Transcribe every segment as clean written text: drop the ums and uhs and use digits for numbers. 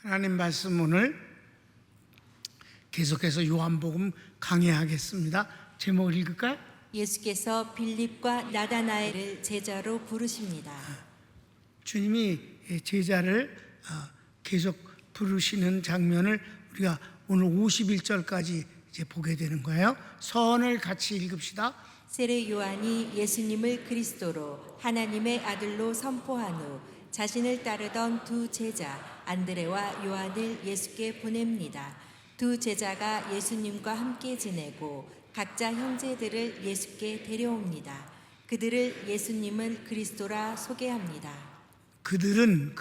하나님 말씀 오늘 계속해서 요한복음 강해하겠습니다. 제목을 읽을까요? 예수께서 빌립과 나다나엘을 제자로 부르십니다. 주님이 제자를 계속 부르시는 장면을 우리가 오늘 51절까지 이제 보게 되는 거예요. 서원을 같이 읽읍시다. 세례 요한이 예수님을 그리스도로 하나님의 아들로 선포한 후 자신을 따르던 두 제자 안드레와 요한을 예수께 보냅니다. 두 제자가 예수님과 함께 지내고 각자 형제들을 예수께 데려옵니다. 그들을 예수님은 그리스도라 소개합니다. 그들은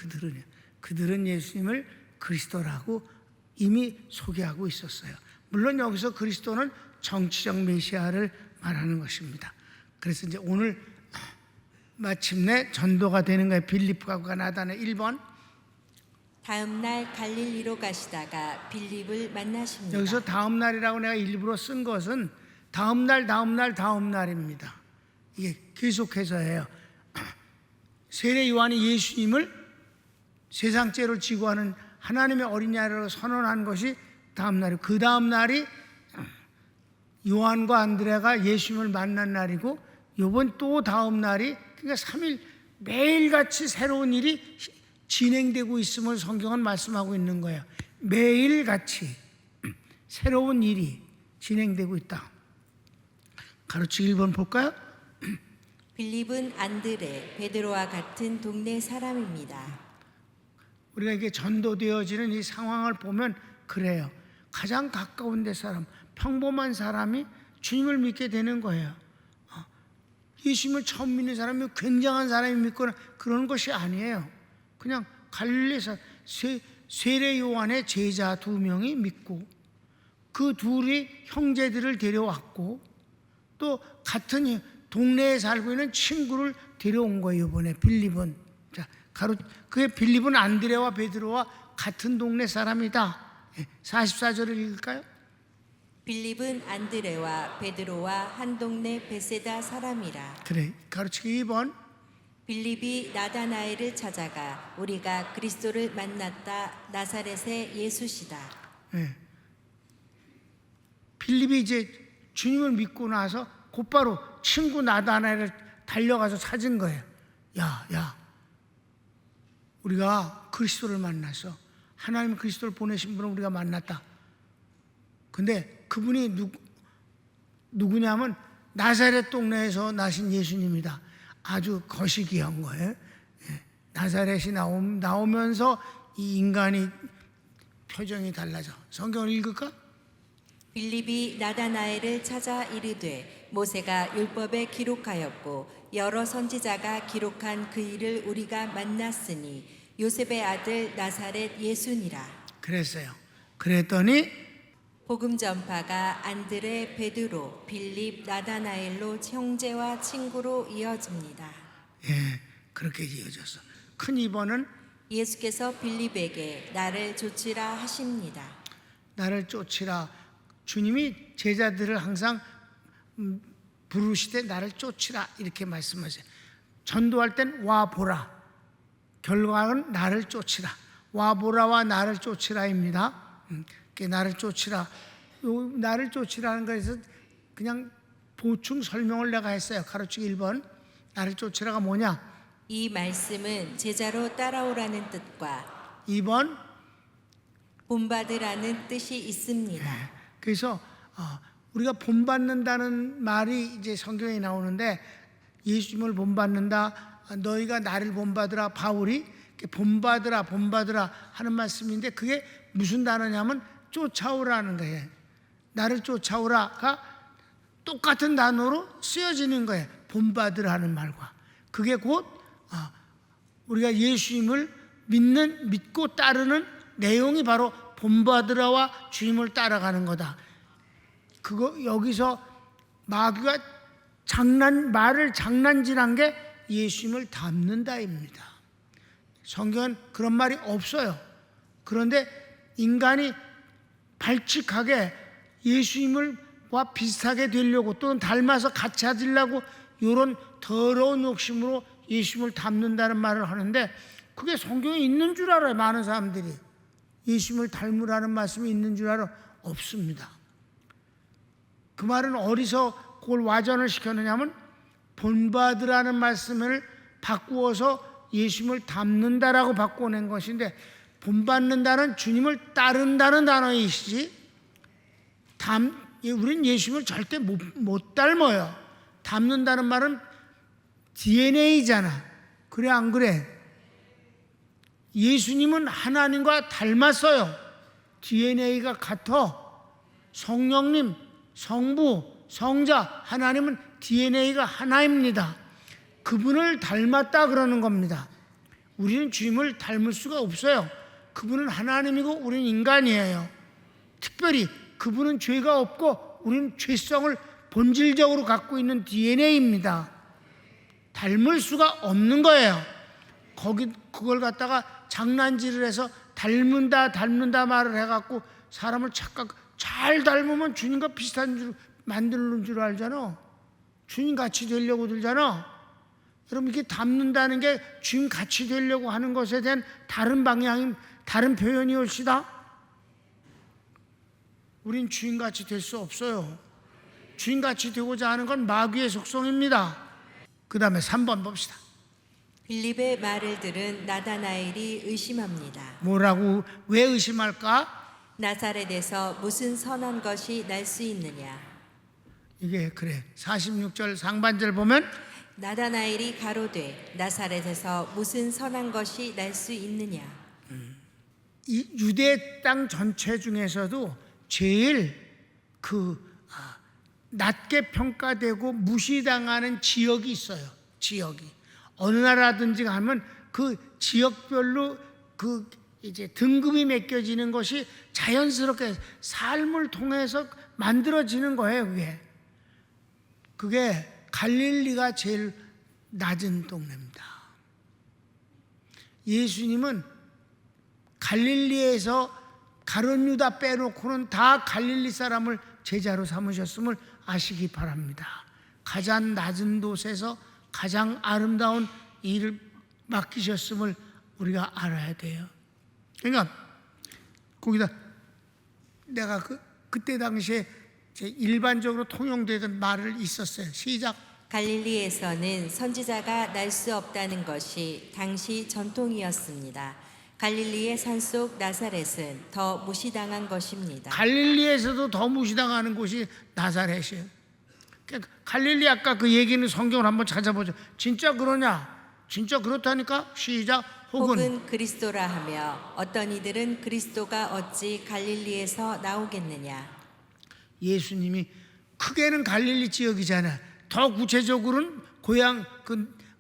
예수님을 그리스도라고 이미 소개하고 있었어요. 물론 여기서 그리스도는 정치적 메시아를 말하는 것입니다. 그래서 이제 오늘 마침내 전도가 되는 거예요. 빌립과 나다나엘 1번. 다음 날 갈릴리로 가시다가 빌립을 만나십니다. 여기서 다음 날이라고 내가 일부러 쓴 것은 다음 날입니다. 이게 계속해서 해요. 세례 요한이 예수님을 세상 죄를 지고 하는 하나님의 어린 양으로 선언한 것이 다음 날이고, 그 다음 날이 요한과 안드레가 예수님을 만난 날이고, 요번 또 다음 날이, 그러니까 3일 매일같이 새로운 일이 진행되고 있음을 성경은 말씀하고 있는 거예요. 매일같이 새로운 일이 진행되고 있다. 가르치기 1번 볼까요? 빌립은 안드레, 베드로와 같은 동네 사람입니다. 우리가 이게 전도되어지는 이 상황을 보면 그래요. 가장 가까운 데 사람, 평범한 사람이 주님을 믿게 되는 거예요. 예수님을 처음 믿는 사람이 굉장한 사람이 믿거나 그런 것이 아니에요. 그냥 갈릴리에서 세례 요한의 제자 2명이 믿고, 그 둘이 형제들을 데려왔고, 또 같은 동네에 살고 있는 친구를 데려온 거예요. 이번에 빌립은. 자, 그게 빌립은 안드레와 베드로와 같은 동네 사람이다. 44절을 읽을까요? 빌립은 안드레와 베드로와 한 동네 베세다 사람이라. 그래, 가르치기 2번. 빌립이 나다나엘을 찾아가 우리가 그리스도를 만났다, 나사렛의 예수시다. 네. 빌립이 이제 주님을 믿고 나서 곧바로 친구 나다나엘을 달려가서 찾은 거예요. 야, 우리가 그리스도를 만났어. 하나님 그리스도를 보내신 분을 우리가 만났다. 근데 그분이 누구냐면 나사렛 동네에서 나신 예수님이다. 아주 거시기한 거예요. 나사렛이 나오면서 이 인간이 표정이 달라져. 성경을 읽을까? 빌립이 나다나엘을 찾아 이르되 모세가 율법에 기록하였고 여러 선지자가 기록한 그 일을 우리가 만났으니 요셉의 아들 나사렛 예수니라. 그랬어요. 그랬더니 복음 전파가 안드레, 베드로, 빌립, 나다나엘로 형제와 친구로 이어집니다. 그렇게 이어졌어. 큰 2번은 예수께서 빌립에게 나를 쫓으라 하십니다. 나를 쫓으라. 주님이 제자들을 항상 부르시되 나를 쫓으라 이렇게 말씀하세요. 전도할 땐 와보라. 결과는 나를 쫓으라. 와보라와 나를 쫓으라입니다. 나를 쫓으라. 나를 쫓으라는 것에서 그냥 보충 설명을 내가 했어요. 가르치기 1번. 나를 쫓으라가 뭐냐? 이 말씀은 제자로 따라오라는 뜻과 2번. 본받으라는 뜻이 있습니다. 그래서 우리가 본받는다는 말이 이제 성경에 나오는데, 예수님을 본받는다, 너희가 나를 본받으라, 바울이 본받으라 하는 말씀인데, 그게 무슨 단어냐면 쫓아오라는 거예요. 나를 쫓아오라가 똑같은 단어로 쓰여지는 거예요. 본받으라는 말과. 그게 곧 우리가 예수님을 믿고 따르는 내용이 바로 본받으라와 주님을 따라가는 거다. 그거 여기서 마귀가 말을 장난질한 게 예수님을 닮는다입니다. 성경은 그런 말이 없어요. 그런데 인간이 발칙하게 예수님과 비슷하게 되려고, 또는 닮아서 같이 하려고 이런 더러운 욕심으로 예수님을 닮는다는 말을 하는데, 그게 성경에 있는 줄 알아요. 많은 사람들이. 예수님을 닮으라는 말씀이 있는 줄 알아? 없습니다. 그 말은 어디서 그걸 와전을 시켰느냐면 본받으라는 말씀을 바꾸어서 예수님을 닮는다라고 바꿔낸 것인데, 본받는다는 주님을 따른다는 단어이시지, 우린 예수님을 절대 못 닮아요. 닮는다는 말은 DNA잖아. 그래 안 그래? 예수님은 하나님과 닮았어요. DNA가 같아. 성령님, 성부, 성자, 하나님은 DNA가 하나입니다. 그분을 닮았다 그러는 겁니다. 우리는 주님을 닮을 수가 없어요. 그분은 하나님이고 우리는 인간이에요. 특별히 그분은 죄가 없고 우리는 죄성을 본질적으로 갖고 있는 DNA입니다. 닮을 수가 없는 거예요. 그걸 갖다가 장난질을 해서 닮는다 말을 해갖고 사람을 잘 닮으면 주님과 비슷한 줄 만드는 줄 알잖아. 주님 같이 되려고 들잖아. 여러분, 이렇게 닮는다는 게 주님 같이 되려고 하는 것에 대한 다른 방향이, 다른 표현이 올시다. 우린 주인같이 될 수 없어요. 주인같이 되고자 하는 건 마귀의 속성입니다. 그 다음에 3번 봅시다. 빌립의 말을 들은 나다나엘이 의심합니다. 뭐라고? 왜 의심할까? 나사렛에서 무슨 선한 것이 날 수 있느냐. 이게 그래. 46절 상반절 보면 나다나엘이 가로되 나사렛에서 무슨 선한 것이 날 수 있느냐. 이 유대 땅 전체 중에서도 제일 낮게 평가되고 무시당하는 지역이 있어요. 지역이 어느 나라든지 가면 그 지역별로 이제 등급이 매겨지는 것이 자연스럽게 삶을 통해서 만들어지는 거예요. 그게 갈릴리가 제일 낮은 동네입니다. 예수님은 갈릴리에서 가룟 유다 빼놓고는 다 갈릴리 사람을 제자로 삼으셨음을 아시기 바랍니다. 가장 낮은 곳에서 가장 아름다운 일을 맡기셨음을 우리가 알아야 돼요. 그러니까 거기다 내가 그때 당시에 일반적으로 통용되던 말을 있었어요. 시작. 갈릴리에서는 선지자가 날 수 없다는 것이 당시 전통이었습니다. 갈릴리의 산속 나사렛은 더 무시당한 것입니다. 갈릴리에서도 더 무시당하는 곳이 나사렛이에요. 갈릴리 아까 그 얘기는 성경을 한번 찾아보죠. 진짜 그러냐? 진짜 그렇다니까? 시작. 혹은 그리스도라 하며 어떤 이들은 그리스도가 어찌 갈릴리에서 나오겠느냐. 예수님이 크게는 갈릴리 지역이잖아. 더 구체적으로는 고향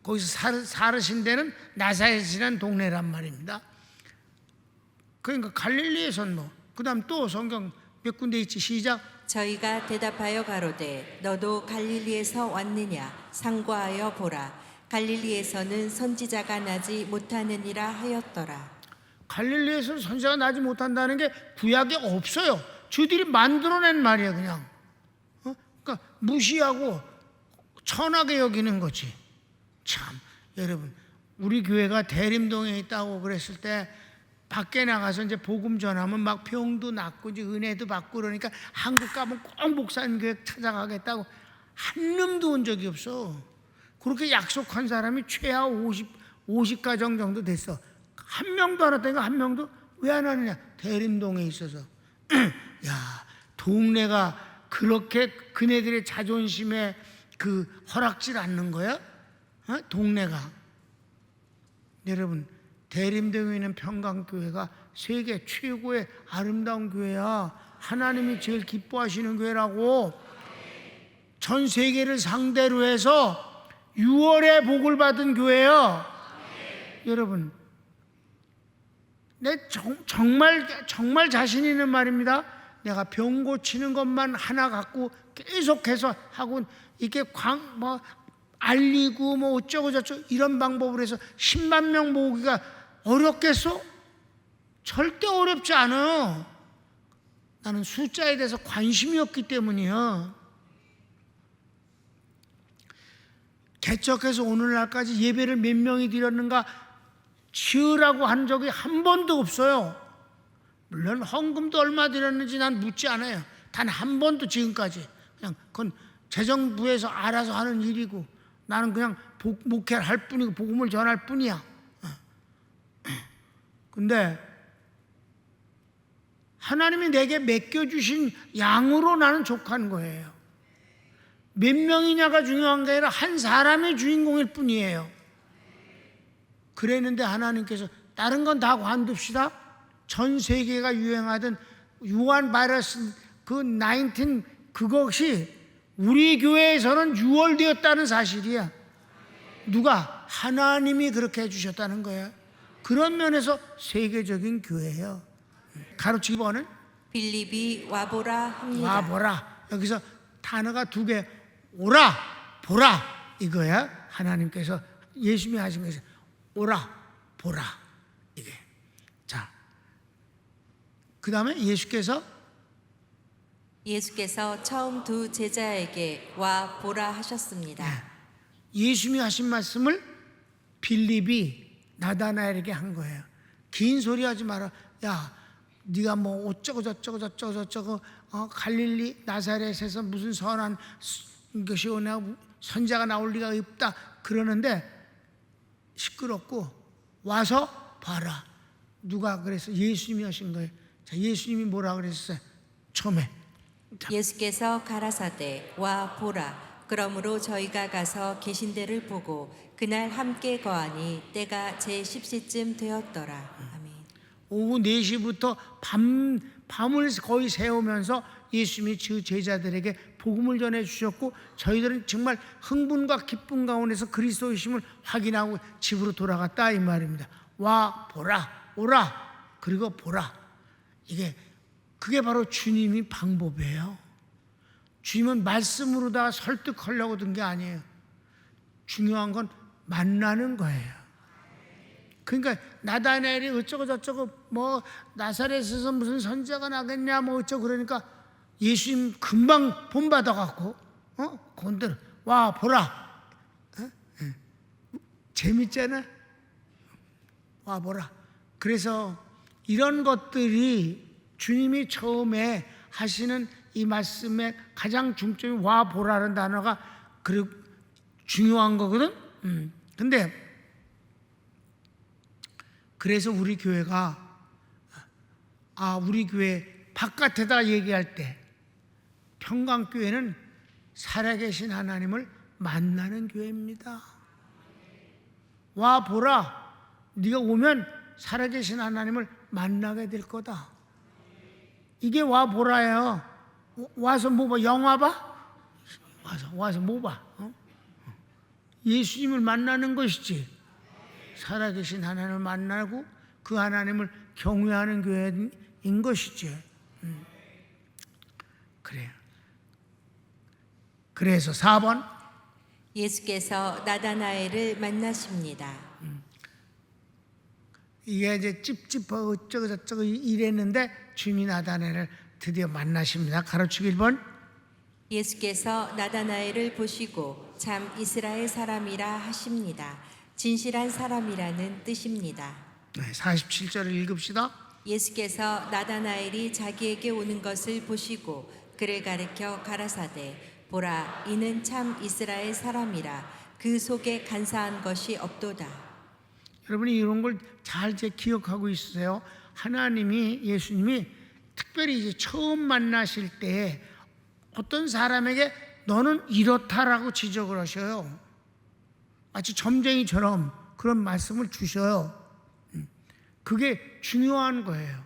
거기서 살으신 데는 나사렛이라는 동네란 말입니다. 그러니까 갈릴리에선 그다음 또 성경 몇 군데 있지. 시작. 저희가 대답하여 가로되 너도 갈릴리에서 왔느냐. 상고하여 보라. 갈릴리에서는 선지자가 나지 못하느니라 하였더라. 갈릴리에서는 선지자가 나지 못한다는 게 구약에 없어요. 저들이 만들어낸 말이야 그냥. 그러니까 무시하고 천하게 여기는 거지. 참 여러분, 우리 교회가 대림동에 있다고 그랬을 때 밖에 나가서 이제 복음 전하면 막 병도 낫고 이제 은혜도 받고 그러니까 한국 가면 꼭 목사님 교회 찾아가겠다고 한 놈도 온 적이 없어. 그렇게 약속한 사람이 최하 50가정 정도 됐어. 한 명도 안 왔다니까. 한 명도. 왜 안 하느냐? 대림동에 있어서. 야, 동네가 그렇게 그네들의 자존심에 허락질 않는 거야? 동네가. 여러분, 대림동에 있는 평강교회가 세계 최고의 아름다운 교회야. 하나님이 제일 기뻐하시는 교회라고. 전 세계를 상대로 해서 6월에 복을 받은 교회야. 여러분, 내 정말 자신 있는 말입니다. 내가 병 고치는 것만 하나 갖고 계속해서 하고 이렇게 알리고 어쩌고 저쩌고 이런 방법으로 해서 10만 명 모으기가 어렵겠어? 절대 어렵지 않아. 나는 숫자에 대해서 관심이 없기 때문이야. 개척해서 오늘날까지 예배를 몇 명이 드렸는가 치으라고 한 적이 한 번도 없어요. 물론 헌금도 얼마 드렸는지 난 묻지 않아요. 단 한 번도 지금까지. 그냥 그건 재정부에서 알아서 하는 일이고 나는 그냥 목회를 할 뿐이고 복음을 전할 뿐이야. 근데 하나님이 내게 맡겨주신 양으로 나는 족한 거예요. 몇 명이냐가 중요한 게 아니라 한 사람이 주인공일 뿐이에요. 그랬는데 하나님께서 다른 건 다 관둡시다. 전 세계가 유행하던 유한 바이러스 그 19 그것이 우리 교회에서는 유월되었다는 사실이야. 누가? 하나님이 그렇게 해주셨다는 거야. 그런 면에서 세계적인 교회예요. 가로치기 번은 빌립이 와보라 합니다. 와보라. 여기서 단어가 두 개, 오라 보라 이거야. 하나님께서 예수님이 하신 것이 오라 보라 이게. 자, 그 다음에 예수께서 처음 두 제자에게 와 보라 하셨습니다. 예수님이 하신 말씀을 빌립이 나다나엘에게 한 거예요. 긴 소리 하지 마라. 야, 네가 뭐 어쩌고 저쩌고 갈릴리 나사렛에서 무슨 선한 것이 오나 선자가 나올 리가 없다 그러는데 시끄럽고 와서 봐라. 누가 그래서 예수님이 하신 거예요. 자, 예수님이 뭐라 그랬어요? 처음에 예수께서 가라사대 와 보라. 그러므로 저희가 가서 계신 데를 보고 그날 함께 거하니 때가 제 10시쯤 되었더라. 아멘. 오후 4시부터 밤을 거의 새우면서 예수님이 그 제자들에게 복음을 전해 주셨고 저희들은 정말 흥분과 기쁨 가운데서 그리스도이심을 확인하고 집으로 돌아갔다 이 말입니다. 와 보라 오라 그리고 보라. 그게 바로 주님이 방법이에요. 주님은 말씀으로 다 설득하려고 든 게 아니에요. 중요한 건 만나는 거예요. 그러니까 나다나엘이 어쩌고 저쩌고 뭐 나사렛에서 무슨 선자가 나겠냐 뭐 어쩌고 그러니까 예수님 금방 본받아 갖고 건드려 와 보라. 재밌잖아. 와 보라. 그래서 이런 것들이 주님이 처음에 하시는 이 말씀의 가장 중점이 와 보라는 단어가 그리고 중요한 거거든. 근데 그래서 우리 교회가 우리 교회 바깥에다 얘기할 때 평강교회는 살아계신 하나님을 만나는 교회입니다. 와 보라. 네가 오면 살아계신 하나님을 만나게 될 거다. 이게 와 보라예요. 와서 뭐 봐? 영화 봐? 와서 뭐 봐? 예수님을 만나는 것이지. 살아계신 하나님을 만나고 그 하나님을 경외하는 교회인 것이지. 그래요. 그래서 4번 예수께서 나다나엘을 만나십니다. 이게 이제 찝찝하고 어쩌고 저쩌고 이랬는데 주님이 나다나엘을 드디어 만나십니다. 가로치기 1번 예수께서 나다나엘을 보시고 참 이스라엘 사람이라 하십니다. 진실한 사람이라는 뜻입니다. 47절을 읽읍시다. 예수께서 나다나엘이 자기에게 오는 것을 보시고 그를 가리켜 가라사대 보라 이는 참 이스라엘 사람이라 그 속에 간사한 것이 없도다. 여러분이 이런 걸 잘 기억하고 있으세요. 하나님이 예수님이 특별히 이제 처음 만나실 때 어떤 사람에게 너는 이렇다라고 지적을 하셔요. 마치 점쟁이처럼 그런 말씀을 주셔요. 그게 중요한 거예요.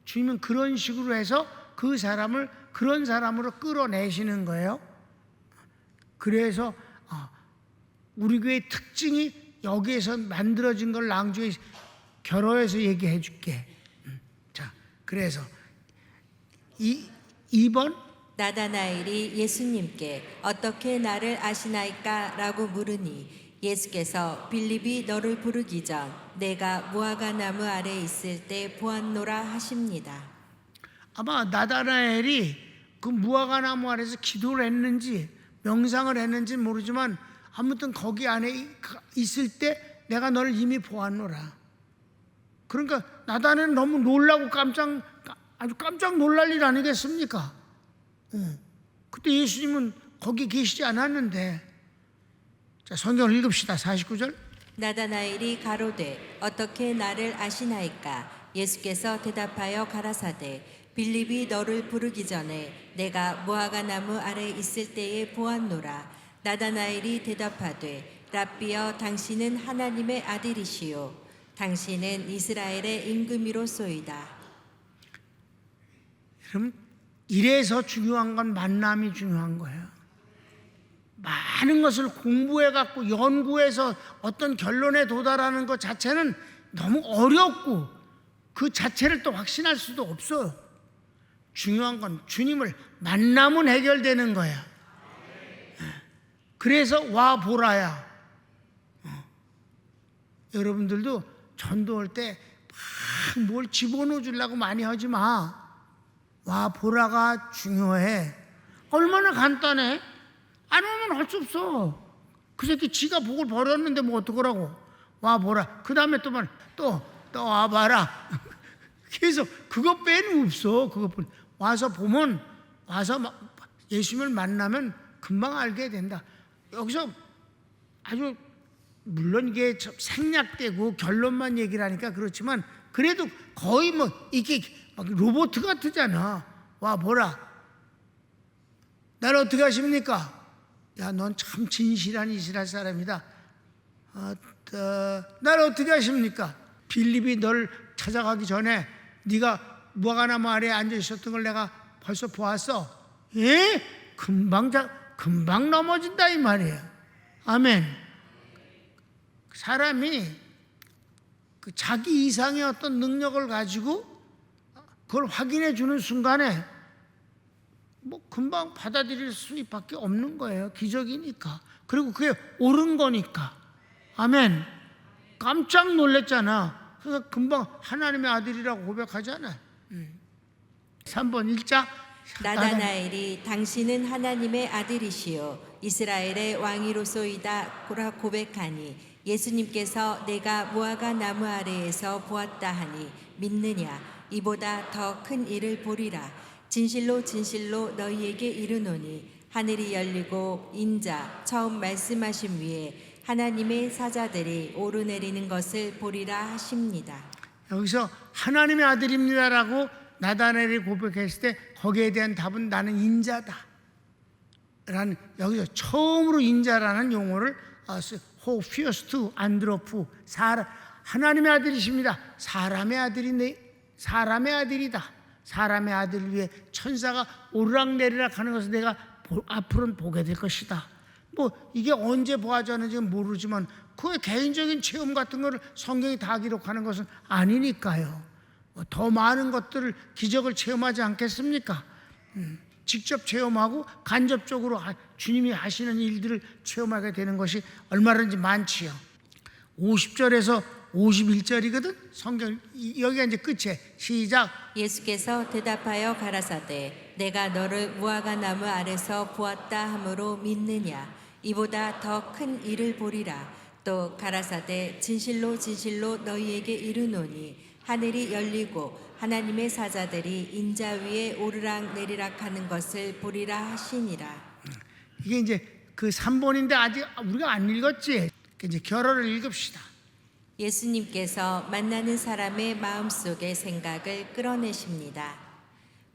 주님은 그런 식으로 해서 그 사람을 그런 사람으로 끌어내시는 거예요. 그래서 우리 교회의 특징이 여기에서 만들어진 걸 낭주에 결어해서 얘기해 줄게. 자, 그래서 2번 나다나엘이 예수님께 어떻게 나를 아시나이까? 라고 물으니 예수께서 빌립이 너를 부르기 전 내가 무화과 나무 아래 있을 때 보았노라 하십니다. 아마 나다나엘이 그 무화과 나무 아래서 기도를 했는지 명상을 했는지 모르지만 아무튼 거기 안에 있을 때 내가 너를 이미 보았노라. 그러니까 나단은 너무 놀라고 아주 깜짝 놀랄 일 아니겠습니까? 그때 예수님은 거기 계시지 않았는데. 자, 성경을 읽읍시다. 49절. 나다나엘이 가로되 어떻게 나를 아시나이까? 예수께서 대답하여 가라사대 빌립이 너를 부르기 전에 내가 무화과 나무 아래 있을 때에 보았노라. 나다나엘이 대답하되 랍비여 당신은 하나님의 아들이시요 당신은 이스라엘의 임금이로소이다. 여러분, 이래서 중요한 건 만남이 중요한 거예요. 많은 것을 공부해갖고 연구해서 어떤 결론에 도달하는 것 자체는 너무 어렵고 그 자체를 또 확신할 수도 없어요. 중요한 건 주님을 만나면 해결되는 거야. 그래서 와 보라야. 여러분들도 전도할 때 막 뭘 집어넣어 주려고 많이 하지 마. 와 보라가 중요해. 얼마나 간단해. 안 오면 할 수 없어. 그 새끼 지가 복을 버렸는데 뭐 어떡하라고. 와 보라. 그 다음에 또 와봐라. 계속 그것 빼는 없어. 그것뿐. 와서 보면 와서 예수님을 만나면 금방 알게 된다. 여기서 아주 물론 이게 생략되고 결론만 얘기를 하니까 그렇지만 그래도 거의 뭐 이게 막 로봇 같으잖아. 와 보라. 나를 어떻게 하십니까? 야, 넌 참 진실한 이스라엘 사람이다. 나를 어떻게 하십니까? 빌립이 널 찾아가기 전에 네가 무화과나무 아래에 앉아 있었던 걸 내가 벌써 보았어. 예? 금방 넘어진다 이 말이에요. 아멘. 사람이 그 자기 이상의 어떤 능력을 가지고 그걸 확인해 주는 순간에 뭐 금방 받아들일 수밖에 없는 거예요. 기적이니까. 그리고 그게 옳은 거니까. 아멘. 깜짝 놀랐잖아. 그래서 금방 하나님의 아들이라고 고백하잖아. 3번 읽자. 나다나엘이 당신은 하나님의 아들이시요 이스라엘의 왕이로소이다 라 고백하니 예수님께서 내가 무화과 나무 아래에서 보았다 하니 믿느냐? 이보다 더 큰 일을 보리라. 진실로 진실로 너희에게 이르노니 하늘이 열리고 인자 처음 말씀하신 위에 하나님의 사자들이 오르내리는 것을 보리라 하십니다. 여기서 하나님의 아들입니다라고 나다나엘이 고백했을 때 거기에 대한 답은 나는 인자다 라는, 여기서 처음으로 인자라는 용어를 호피어스투 안드로프, 하나님의 아들이십니다. 사람의 아들이다. 사람의 아들을 위해 천사가 오르락내리락 하는 것을 내가 앞으로는 보게 될 것이다. 뭐 이게 언제 보아졌는지는 모르지만 그의 개인적인 체험 같은 것을 성경이 다 기록하는 것은 아니니까요. 더 많은 것들을, 기적을 체험하지 않겠습니까? 직접 체험하고 간접적으로 주님이 하시는 일들을 체험하게 되는 것이 얼마든지 많지요. 50절에서 51절이거든. 성경 여기가 이제 끝이에요. 시작. 예수께서 대답하여 가라사대 내가 너를 무화과 나무 아래서 보았다 함으로 믿느냐? 이보다 더 큰 일을 보리라. 또 가라사대 진실로 진실로 너희에게 이르노니 하늘이 열리고 하나님의 사자들이 인자 위에 오르락 내리락 하는 것을 보리라 하시니라. 이게 이제 그 3번인데 아직 우리가 안 읽었지. 이제 결어를 읽읍시다. 예수님께서 만나는 사람의 마음속의 생각을 끌어내십니다.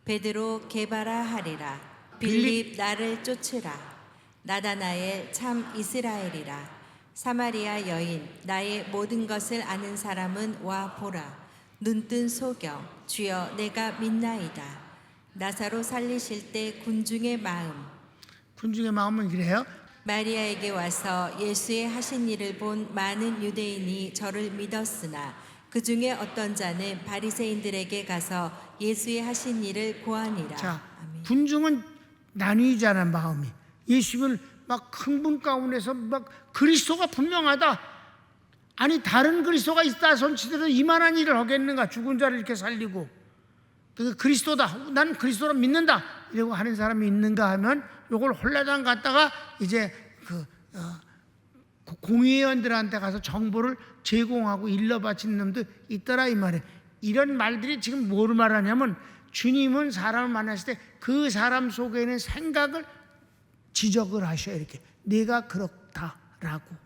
베드로 게바라 하리라. 빌립 나를 쫓으라. 나다나엘 참 이스라엘이라. 사마리아 여인 나의 모든 것을 아는 사람은 와 보라. 눈뜬 소경 주여 내가 믿나이다. 나사로 살리실 때 군중의 마음은 이래요. 마리아에게 와서 예수의 하신 일을 본 많은 유대인이 저를 믿었으나 그 중에 어떤 자는 바리새인들에게 가서 예수의 하신 일을 고하니라. 자, 아멘. 군중은 나뉘잖아. 마음이 예수님을 막 흥분 가운데서 막 그리스도가 분명하다. 아니 다른 그리스도가 있다 손치더라도 이만한 일을 하겠는가. 죽은 자를 이렇게 살리고 그리스도다. 나는 그리스도를 믿는다. 이러고 하는 사람이 있는가 하면 요걸 홀라당 갔다가 이제 공회원들한테 가서 정보를 제공하고 일러 바친 놈도 있더라 이 말이에요. 이런 말들이 지금 뭘 말하냐면 주님은 사람을 만났을 때 그 사람 속에 있는 생각을 지적을 하셔요. 이렇게 내가 그렇다라고.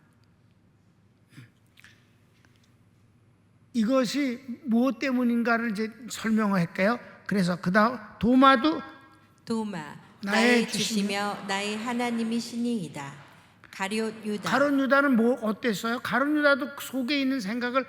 이것이 무엇 때문인가를 이제 설명할게요. 그래서 그다음 도마도 도마 나의 나의 주시며 나의 하나님이시니이다. 가룟 유다 가룟 유다는 뭐 어땠어요? 가룟 유다도 속에 있는 생각을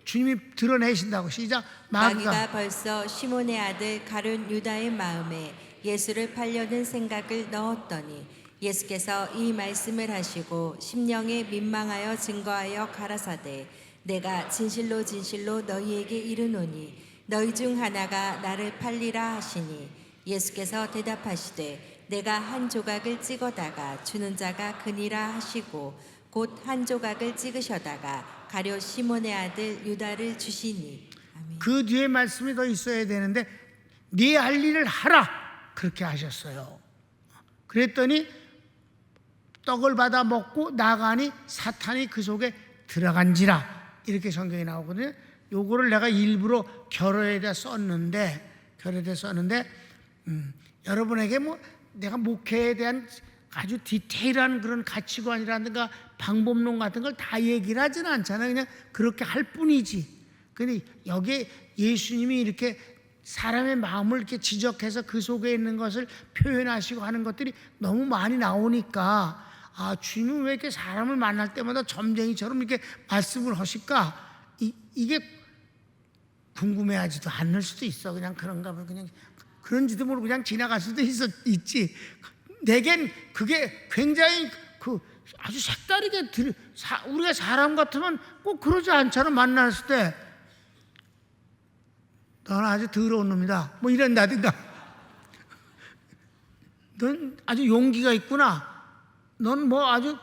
주님이 드러내신다고. 시작. 마귀가 벌써 시몬의 아들 가룟 유다의 마음에 예수를 팔려는 생각을 넣었더니 예수께서 이 말씀을 하시고 심령에 민망하여 증거하여 가라사대 내가 진실로 진실로 너희에게 이르노니 너희 중 하나가 나를 팔리라 하시니 예수께서 대답하시되 내가 한 조각을 찍어다가 주는 자가 그니라 하시고 곧 한 조각을 찍으셔다가 가룟 시몬의 아들 유다를 주시니. 아멘. 그 뒤에 말씀이 더 있어야 되는데 네 할 일을 하라 그렇게 하셨어요. 그랬더니 떡을 받아 먹고 나가니 사탄이 그 속에 들어간지라 이렇게 성경에 나오거든요. 요거를 내가 일부러 결어에다 썼는데 여러분에게 뭐 내가 목회에 대한 아주 디테일한 그런 가치관이라든가 방법론 같은 걸 다 얘기를 하지는 않잖아요. 그냥 그렇게 할 뿐이지. 근데 여기에 예수님이 이렇게 사람의 마음을 이렇게 지적해서 그 속에 있는 것을 표현하시고 하는 것들이 너무 많이 나오니까 주님은 왜 이렇게 사람을 만날 때마다 점쟁이처럼 이렇게 말씀을 하실까? 이게 궁금해하지도 않을 수도 있어. 그냥 그런가 봐. 그냥 그런지도 모르고 그냥 지나갈 수도 있지. 내겐 그게 굉장히 아주 색다르게 우리가 사람 같으면 꼭 그러지 않잖아. 만났을 때 너는 아주 더러운 놈이다 뭐 이런다든가 넌 아주 용기가 있구나, 넌 뭐 아주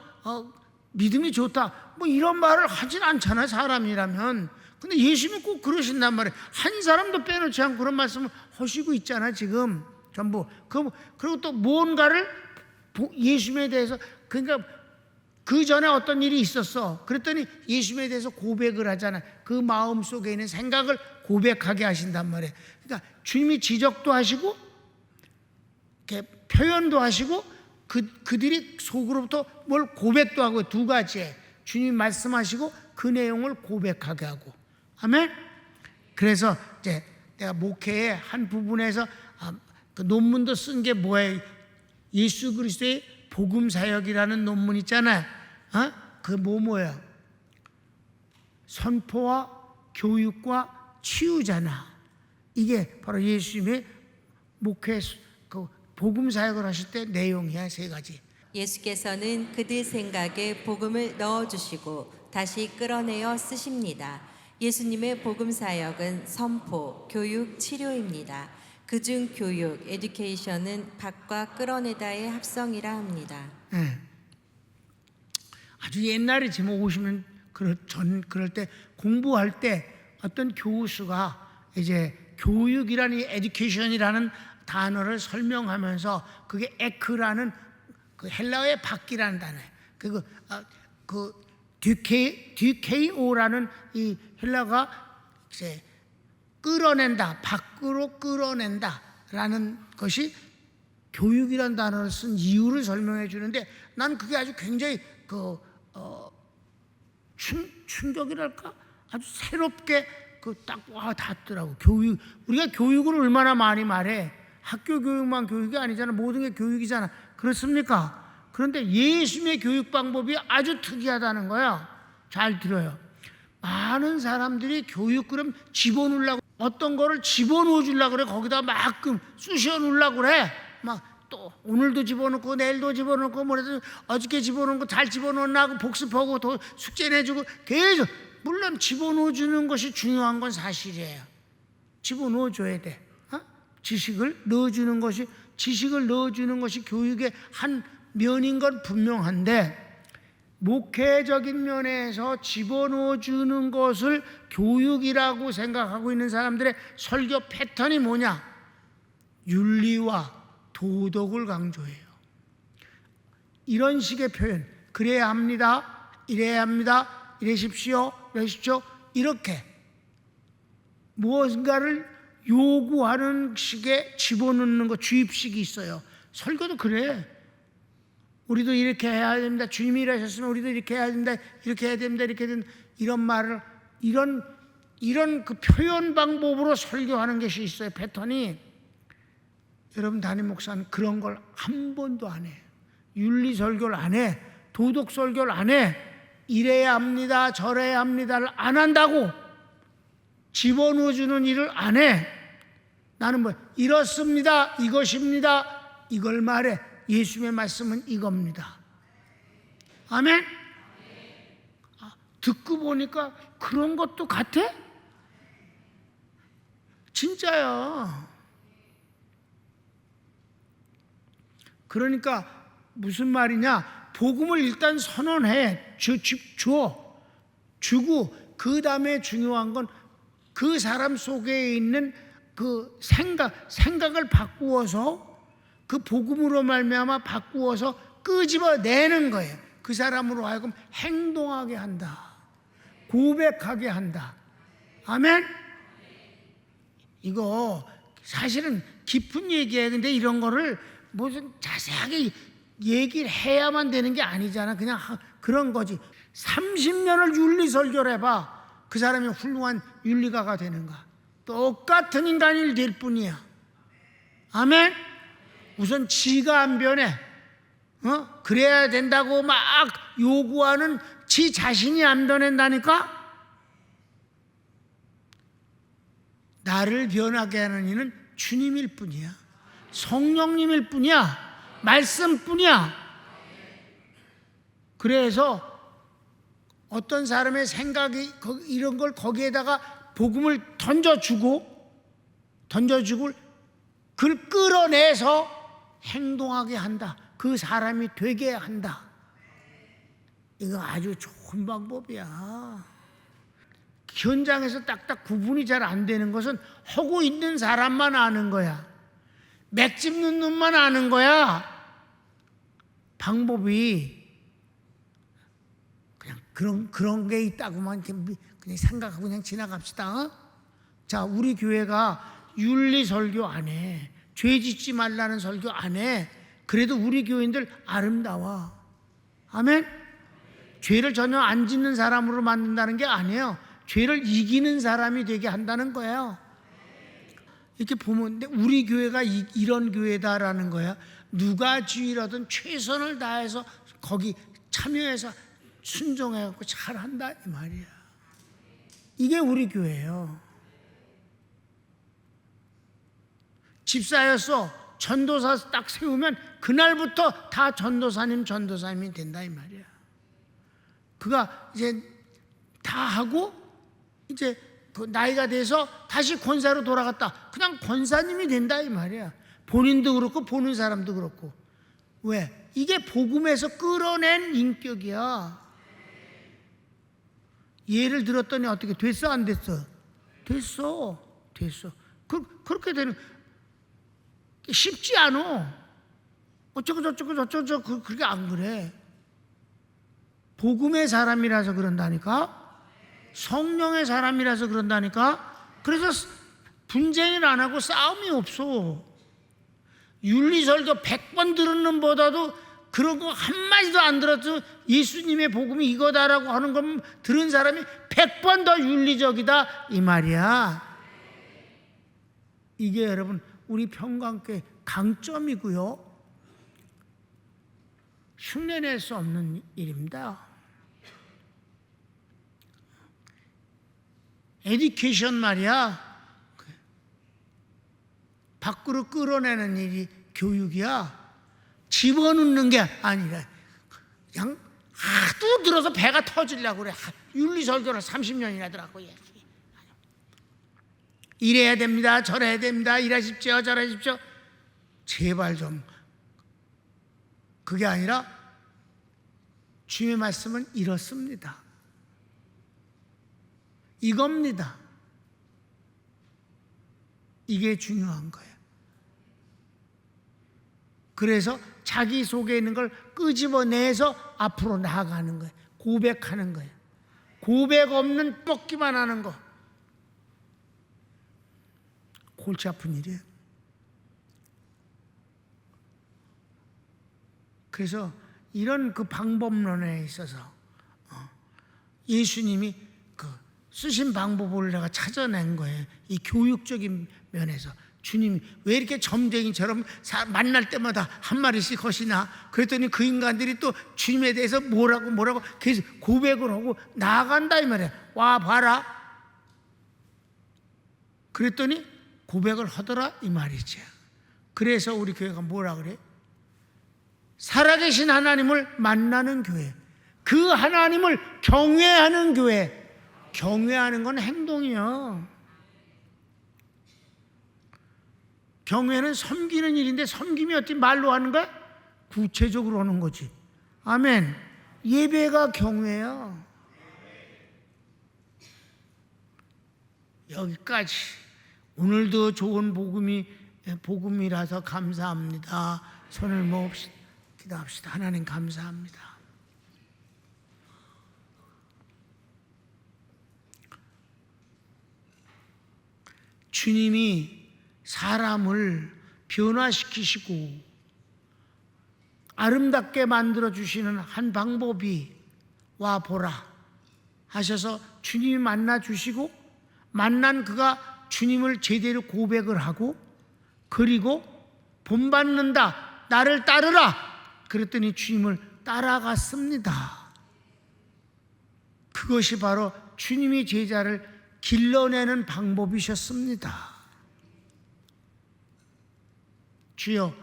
믿음이 좋다 뭐 이런 말을 하진 않잖아 사람이라면. 근데 예수님이 꼭 그러신단 말이에요. 한 사람도 빼놓지 않고 그런 말씀을 하시고 있잖아 지금 전부. 그리고 또 뭔가를 예수님에 대해서, 그러니까 그 전에 어떤 일이 있었어. 그랬더니 예수님에 대해서 고백을 하잖아. 그 마음 속에 있는 생각을 고백하게 하신단 말이에요. 그러니까 주님이 지적도 하시고 이렇게 표현도 하시고 그들이 속으로부터 뭘 고백도 하고, 두 가지에 주님이 말씀하시고 그 내용을 고백하게 하고. 아멘. 그래서 이제 내가 목회의 한 부분에서 그 논문도 쓴 게 뭐예요? 예수 그리스도의 복음 사역이라는 논문 있잖아요. 그 뭐야? 선포와 교육과 치유잖아. 이게 바로 예수님의 목회 그 복음 사역을 하실 때 내용이야. 세 가지. 예수께서는 그들 생각에 복음을 넣어주시고 다시 끌어내어 쓰십니다. 예수님의 복음 사역은 선포, 교육, 치료입니다. 그중 교육, 에듀케이션은 받과 끌어내다의 합성이라 합니다. 네. 아주 옛날이지 뭐 50년 그럴 때 공부할 때 어떤 교수가 이제 교육이라는 에듀케이션이라는 단어를 설명하면서 그게 에크라는 그 헬라어의 받기라는 단어예요. 그 듀케이오라는 이 헬라가 이제 끌어낸다, 밖으로 끌어낸다라는 것이 교육이라는 단어를 쓴 이유를 설명해 주는데, 난 그게 아주 굉장히 충격이랄까, 아주 새롭게 딱 와 닿더라고. 교육, 우리가 교육을 얼마나 많이 말해. 학교 교육만 교육이 아니잖아. 모든 게 교육이잖아. 그렇습니까? 그런데 예수님의 교육 방법이 아주 특이하다는 거야. 잘 들어요. 많은 사람들이 교육 그럼 집어넣으려고, 어떤 거를 집어넣어 주려고 그래. 거기다 막 쑤셔 넣으려고 그래. 막 또 오늘도 집어넣고 내일도 집어넣고 뭐래도 어저께 집어넣은 거 잘 집어넣었나 하고 복습하고 또 숙제 내주고 계속. 물론 집어넣어 주는 것이 중요한 건 사실이에요. 집어넣어 줘야 돼. 지식을 넣어주는 것이 교육의 한 면인 건 분명한데, 목회적인 면에서 집어넣어 주는 것을 교육이라고 생각하고 있는 사람들의 설교 패턴이 뭐냐? 윤리와 도덕을 강조해요. 이런 식의 표현, 그래야 합니다, 이래야 합니다, 이러십시오, 이러십시오, 이렇게 무언가를 요구하는 식의 집어넣는 거, 주입식이 있어요. 설교도 그래. 우리도 이렇게 해야 됩니다, 주님이 이러셨으면 우리도 이렇게 해야 됩니다, 이렇게 해야 됩니다, 이렇게 됩니다, 이런 말을, 이런 그 표현 방법으로 설교하는 것이 있어요, 패턴이. 여러분, 담임 목사는 그런 걸 한 번도 안 해. 윤리 설교를 안 해. 도덕 설교를 안 해. 이래야 합니다, 저래야 합니다를 안 한다고. 집어넣어주는 일을 안 해. 나는 뭐 이렇습니다, 이것입니다, 이걸 말해. 예수님의 말씀은 이겁니다. 아멘? 듣고 보니까 그런 것도 같아? 진짜야. 그러니까 무슨 말이냐, 복음을 일단 선언해 주고 그 다음에 중요한 건 그 사람 속에 있는 그 생각을 바꾸어서, 그 복음으로 말미암아 바꾸어서 끄집어내는 거예요. 그 사람으로 하여금 행동하게 한다, 고백하게 한다. 아멘? 이거 사실은 깊은 얘기예요. 근데 이런 거를 무슨 자세하게 얘기를 해야만 되는 게 아니잖아. 그냥 그런 거지. 30년을 윤리 설교를 해봐. 그 사람이 훌륭한 윤리가가 되는가? 똑같은 인간일 될 뿐이야. 아멘? 우선 지가 안 변해. 그래야 된다고 막 요구하는 지 자신이 안 변한다니까? 나를 변하게 하는 이는 주님일 뿐이야. 성령님일 뿐이야. 말씀뿐이야. 그래서 어떤 사람의 생각이 이런 걸 거기에다가 복음을 던져주고 그걸 끌어내서 행동하게 한다. 그 사람이 되게 한다. 이거 아주 좋은 방법이야. 현장에서 딱딱 구분이 잘 안 되는 것은 하고 있는 사람만 아는 거야. 맥 짚는 놈만 아는 거야. 방법이 그냥 그런 게 있다고만 그냥 생각하고 그냥 지나갑시다. 자, 우리 교회가 윤리 설교 안 해. 죄 짓지 말라는 설교 안 해. 그래도 우리 교인들 아름다워. 아멘? 죄를 전혀 안 짓는 사람으로 만든다는 게 아니에요. 죄를 이기는 사람이 되게 한다는 거예요. 이렇게 보면 우리 교회가 이런 교회다라는 거야. 누가 주의라든 최선을 다해서 거기 참여해서 순종해갖고 잘한다 이 말이야. 이게 우리 교회예요. 집사였어. 전도사 딱 세우면 그날부터 다 전도사님이 된다 이 말이야. 그가 이제 다 하고 이제 그 나이가 돼서 다시 권사로 돌아갔다. 그냥 권사님이 된다 이 말이야. 본인도 그렇고 보는 사람도 그렇고. 왜? 이게 복음에서 끌어낸 인격이야. 예를 들었더니 어떻게 됐어 안 됐어? 됐어. 그렇게 되는 쉽지 않아. 어쩌고 저쩌고 그렇게 안 그래. 복음의 사람이라서 그런다니까. 성령의 사람이라서 그런다니까. 그래서 분쟁을 안 하고 싸움이 없어. 윤리설교 100번 들은 놈보다도 그런 거 한마디도 안 들었죠. 예수님의 복음이 이거다라고 하는 건 들은 사람이 100번 더 윤리적이다 이 말이야. 이게 여러분 우리 평강교회 강점이고요, 흉내낼 수 없는 일입니다. 에듀케이션 말이야. 밖으로 끌어내는 일이 교육이야. 집어넣는 게 아니라 그냥 하도 들어서 배가 터지려고 그래. 윤리설교를 30년이나 들었고, 이래야 됩니다, 저래야 됩니다, 이러십시오, 저러십시오. 제발 좀. 그게 아니라 주님의 말씀은 이렇습니다, 이겁니다. 이게 중요한 거예요. 그래서 자기 속에 있는 걸 끄집어내서 앞으로 나아가는 거예요. 고백하는 거예요. 고백 없는 먹기만 하는 거. 골치 아픈 일이에요. 그래서 이런 그 방법론에 있어서 예수님이 그 쓰신 방법을 내가 찾아낸 거예요. 이 교육적인 면에서 주님이 왜 이렇게 점쟁이처럼 만날 때마다 한 마리씩 거시나. 그랬더니 그 인간들이 또 주님에 대해서 뭐라고 계속 고백을 하고 나아간다 이 말이에요. 와 봐라. 그랬더니 고백을 하더라 이 말이죠. 그래서 우리 교회가 뭐라 그래? 살아계신 하나님을 만나는 교회, 그 하나님을 경외하는 교회. 경외하는 건 행동이요. 경외는 섬기는 일인데 섬김이 어떻게 말로 하는 거야? 구체적으로 하는 거지. 아멘. 예배가 경외야. 여기까지. 오늘도 좋은 복음이라서 감사합니다. 손을 모읍시다. 기도합시다. 하나님 감사합니다. 주님이 사람을 변화시키시고 아름답게 만들어 주시는 한 방법이 와 보라 하셔서 주님이 만나 주시고 만난 그가 주님을 제대로 고백을 하고 그리고 본받는다 나를 따르라 그랬더니 주님을 따라갔습니다. 그것이 바로 주님이 제자를 길러내는 방법이셨습니다. 주여,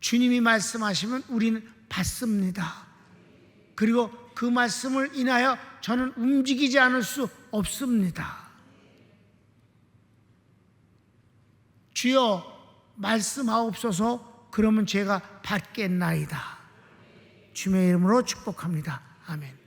주님이 말씀하시면 우리는 받습니다. 그리고 그 말씀을 인하여 저는 움직이지 않을 수 없습니다. 주여, 말씀하옵소서. 그러면 제가 받겠나이다. 주님의 이름으로 축복합니다. 아멘.